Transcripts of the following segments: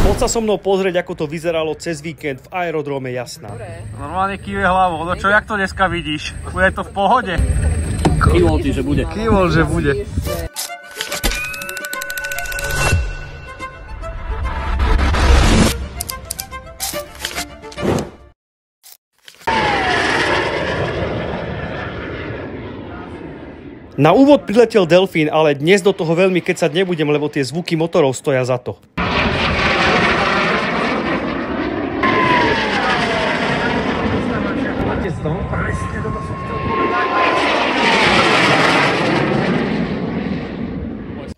Poď sa so mnou pozrieť, ako to vyzeralo cez víkend v aerodróme Jasná. Normálne kýve hlavou, no čo, jak to dneska vidíš? Bude to v pohode? Kývol ti, že bude. Kývol, že bude. Na úvod priletel delfín, ale dnes do toho veľmi kecať nebudem, lebo tie zvuky motorov stoja za to.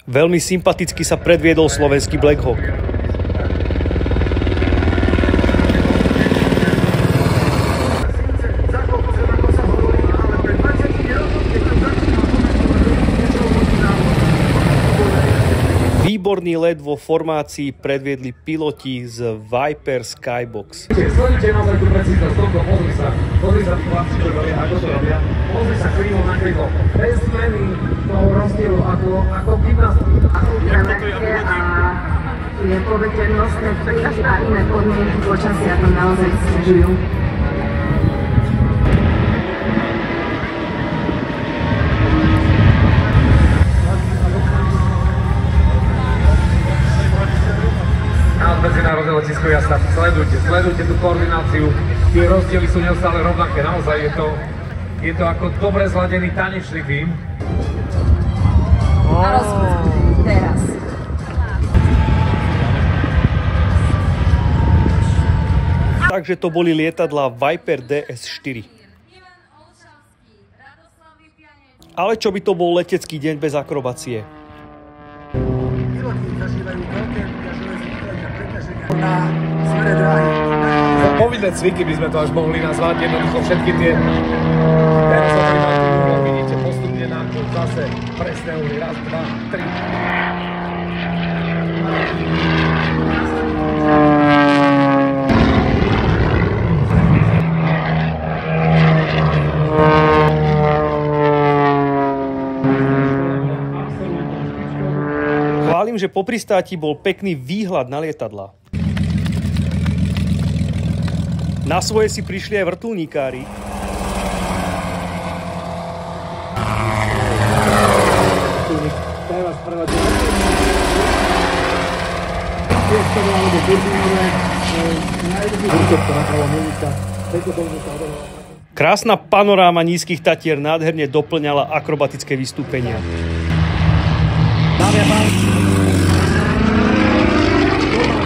Veľmi sympaticky sa predviedol slovenský Black Hawk. Výborný let vo formácii predviedli piloti z Viper Skybox. Sledujte naozaj tú precíznosť tohto, pozri sa tí chlapci, čo robia, ako to robia, pozri sa krivo na krivo, bez zmeny toho rozdielu, ako gymnastika. Je povetrnosť a iné podmienky počasia tam naozaj stiažujú. Medzinárodné letisko Jasná, sledujte tú koordináciu, tie rozdiely sú neustále rovnaké, naozaj je to ako dobre zladený tanečný tým. A rozpustili teraz. Takže to boli lietadlá Viper DS-4. Ale čo by to bol letecký deň bez akrobácie? Na smere dráhy. Za povinné cviky by sme to až mohli nazvať, jednoducho všetky tie teraz vidíte postupne na zase presné uhly, raz, dva, tri. Chválim, že po pristáti bol pekný výhľad na lietadlá. Na svoje si prišli aj vrtuľníkári. Krásna panoráma nízkych Tatier nádherne doplňala akrobatické vystúpenia.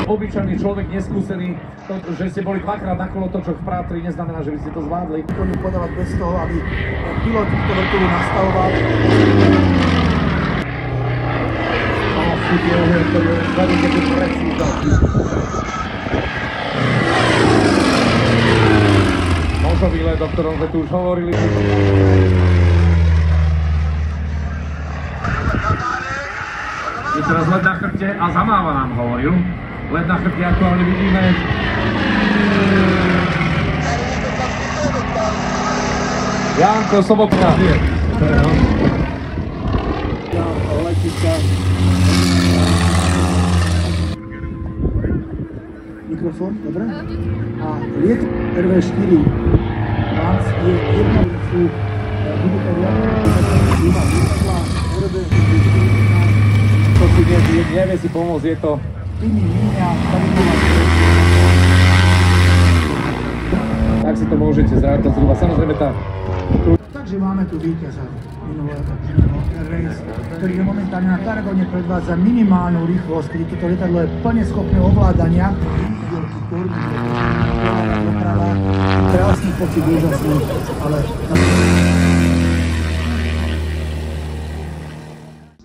Obyčajný človek neskúsený, že ste boli dvakrát na kolotočoch v Prátri, neznamená, že by ste to zvládli. Výkony podávať bez toho, aby pilot túto vrtuľu nastavoval. Nožový let, o ktorom sme tu už hovorili. Je teraz let na chrbte a zamáva nám hovoril. Let na chrbte aktuálne vidíme. Janko Sobotka. Mikrofón, dobre? A liet RV4 vás je jedna sú budete Nevie si pomôcť, je to... Tak si to môžete zrátať zhruba, samozrejme tá... Takže máme tu víťaza minulého race, ktorý je momentálne na Tarragone predvádza minimálnu rýchlosť, kedy toto lietadlo je plne schopné ovládania. Krásny pocit, úžasný, ale...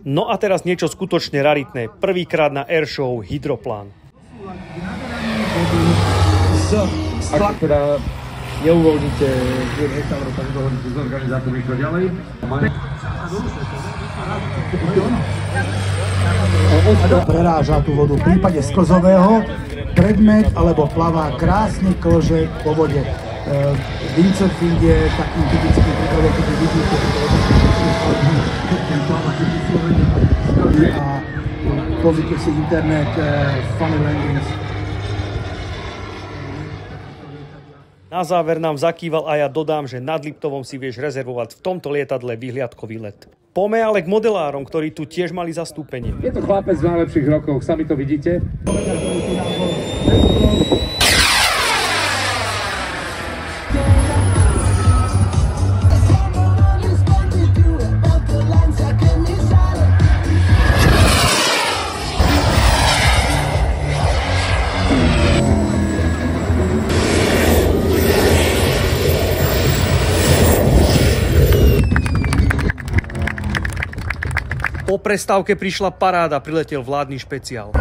No a teraz niečo skutočne raritné. Prvýkrát na airshow hydroplán. Ak teda neuvoľníte hektavrov, tak dohodnite s organizátormi čo ďalej. Preráža tú vodu. V prípade sklzového predmet alebo plavá krásne klže po vode. Windsurfing je takým typickým príkladom, keď vidíte a pozrite si internet, Funny Landings. Na záver nám zakýval a ja dodám, že nad Liptovom si vieš rezervovať v tomto lietadle výhliadkový let. Poďme ale k modelárom, ktorí tu tiež mali zastúpenie. Je to chlapec v najlepších rokoch, sami to vidíte. Po prestávke prišla paráda, priletel vládny špeciál.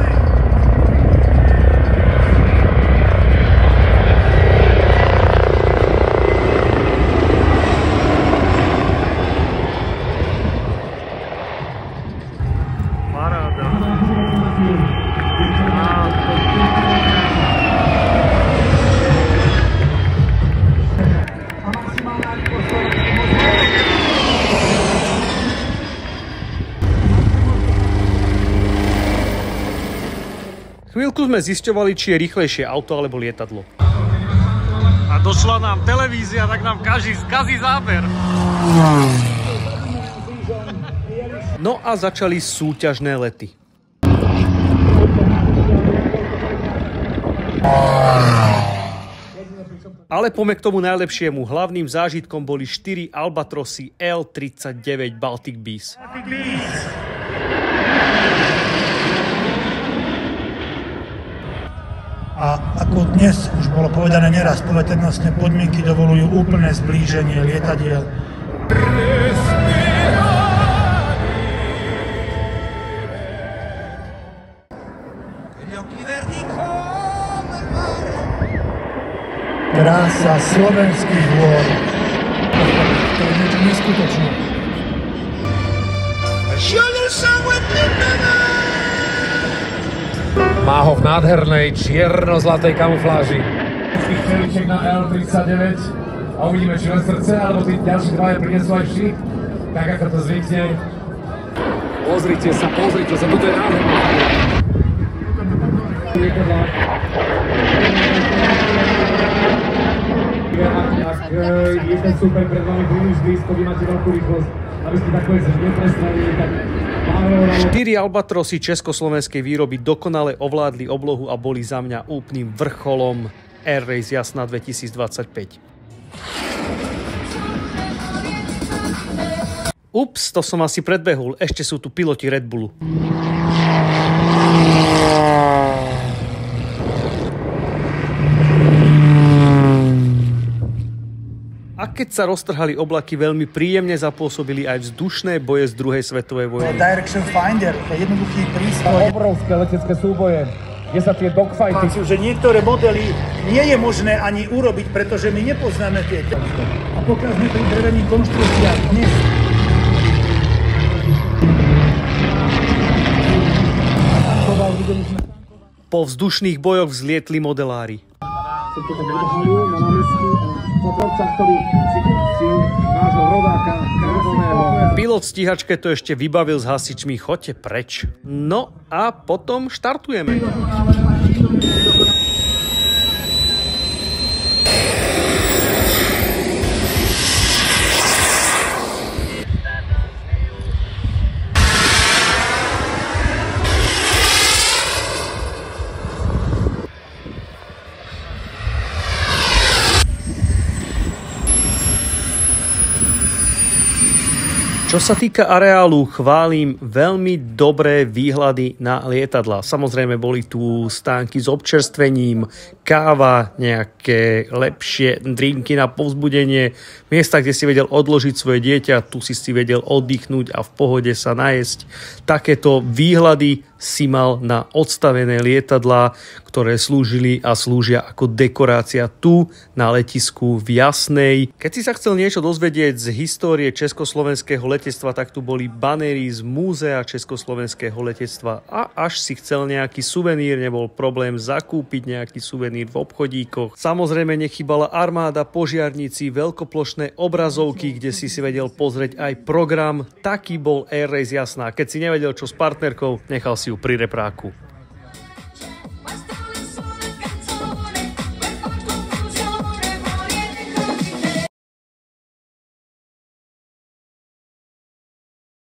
Paráda. Chvíľku sme zisťovali, či je rýchlejšie auto alebo lietadlo. A došla nám televízia, tak nám kazí záber. No a začali súťažné lety. Ale poďme k tomu najlepšiemu. Hlavným zážitkom boli 4 Albatrosy L-39 Baltic Bees. A ako dnes už bolo povedané neraz, poveternostné podmienky dovolujú úplné zblíženie lietadiel. Krása slovenských hôr. To je niečo neskutočné. Má ho v nádhernej čierno-zlatej kamufláži. Čeliček na L-39 a uvidíme, či len srdce, alebo tí ďalší dvaja prinesú aj šíp, tak ako to zvykne. Pozrite sa, toto je nádherné. Ak je ten super pred vami príliš blízko, vy máte veľkú rýchlosť, aby ste takové neprestrelili, tak 4 Albatrosy československej výroby dokonale ovládli oblohu a boli za mňa úplným vrcholom Air Race Jasná 2025. Ups, to som asi predbehol, ešte sú tu piloti Red Bullu. A keď sa roztrhali oblaky, veľmi príjemne zapôsobili aj vzdušné boje z druhej svetovej vojny. Direction Finder, to je jednoduchý prístroj. Obrovské letecké súboje, kde sa tie dogfighty... Že niektoré modely nie je možné ani urobiť, pretože my nepoznáme tie. A pokiaľ sme pri drevených konštrukciách dnes... Po vzdušných bojoch vzlietli modelári. Pilot v stíhačke to ešte vybavil s hasičmi, choďte preč. No a potom štartujeme. Čo sa týka areálu, chválim veľmi dobré výhľady na lietadlá. Samozrejme boli tu stánky s občerstvením, káva, nejaké lepšie drinky na povzbudenie, miesta, kde si vedel odložiť svoje dieťa, tu si vedel oddychnúť a v pohode sa najesť. Takéto výhľady si mal na odstavené lietadlá, ktoré slúžili a slúžia ako dekorácia tu na letisku v Jasnej. Keď si sa chcel niečo dozvedieť z histórie československého letectva, tak tu boli banéry z múzea československého letectva a až si chcel nejaký suvenír, nebol problém zakúpiť nejaký suvenír v obchodíkoch. Samozrejme nechybala armáda, požiarníci, veľkoplošné obrazovky, kde si vedel pozrieť aj program. Taký bol Air Race Jasná. Keď si nevedel čo s partnerkou, nechal si pri repráku.